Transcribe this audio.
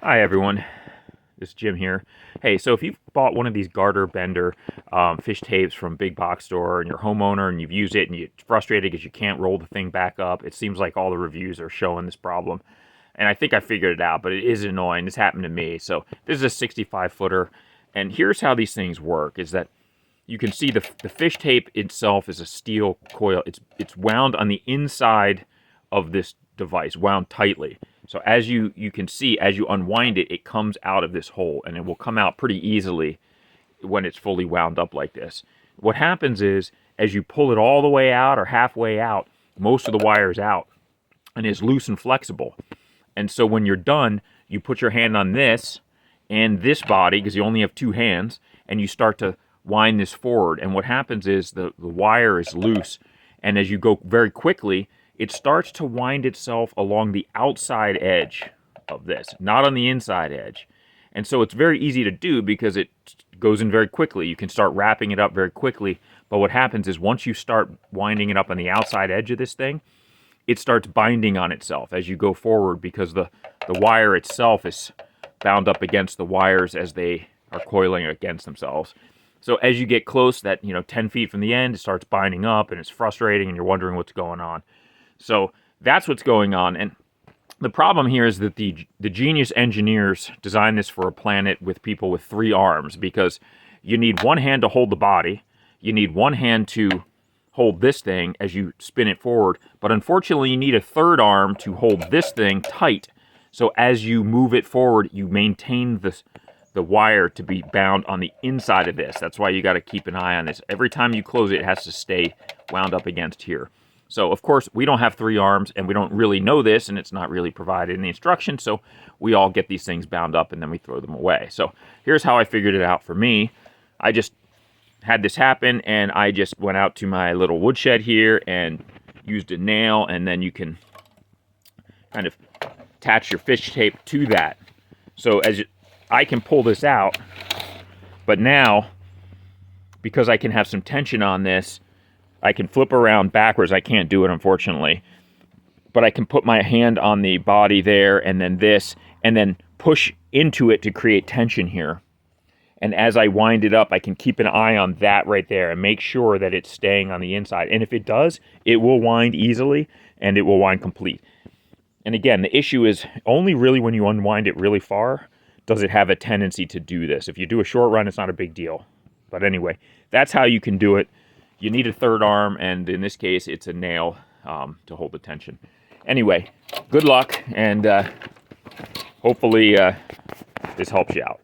Hi everyone, this is Jim here. Hey, so if you've bought one of these Gardner Bender fish tapes from big box store and you're a homeowner and you've used it and you're frustrated because you can't roll the thing back up, it seems like all the reviews are showing this problem. And I think I figured it out, but it is annoying. This happened to me. So this is a 65 footer, and here's how these things work, is that you can see the fish tape itself is a steel coil. It's wound on the inside of this device, wound tightly. So as you can see, as you unwind it, it comes out of this hole, and it will come out pretty easily when it's fully wound up like this. What happens is, as you pull it all the way out or halfway out, most of the wire is out and is loose and flexible. And so when you're done, you put your hand on this and this body, because you only have two hands, and you start to wind this forward. And what happens is the wire is loose, and as you go very quickly, it starts to wind itself along the outside edge of this, not on the inside edge. And so it's very easy to do because it goes in very quickly. You can start wrapping it up very quickly. But what happens is once you start winding it up on the outside edge of this thing, it starts binding on itself as you go forward, because the wire itself is bound up against the wires as they are coiling against themselves. So as you get close, that 10 feet from the end, it starts binding up, and it's frustrating, and you're wondering what's going on. So that's what's going on. And the problem here is that the genius engineers designed this for a planet with people with 3 arms, because you need one hand to hold the body, you need one hand to hold this thing as you spin it forward, but unfortunately you need a third arm to hold this thing tight. So as you move it forward, you maintain the wire to be bound on the inside of this. That's why you got to keep an eye on this. Every time you close it, it has to stay wound up against here. So, of course, we don't have 3 arms, and we don't really know this, and it's not really provided in the instructions, so we all get these things bound up, and then we throw them away. So here's how I figured it out for me. I just had this happen, and I just went out to my little woodshed here and used a nail, and then you can kind of attach your fish tape to that. So I can pull this out, but now, because I can have some tension on this, I can flip around backwards. I can't do it, unfortunately. But I can put my hand on the body there, and then this, and then push into it to create tension here. And as I wind it up, I can keep an eye on that right there and make sure that it's staying on the inside. And if it does, it will wind easily, and it will wind complete. And again, the issue is only really when you unwind it really far does it have a tendency to do this. If you do a short run, it's not a big deal. But anyway, that's how you can do it. You need a third arm, and in this case, it's a nail to hold the tension. Anyway, good luck, and hopefully this helps you out.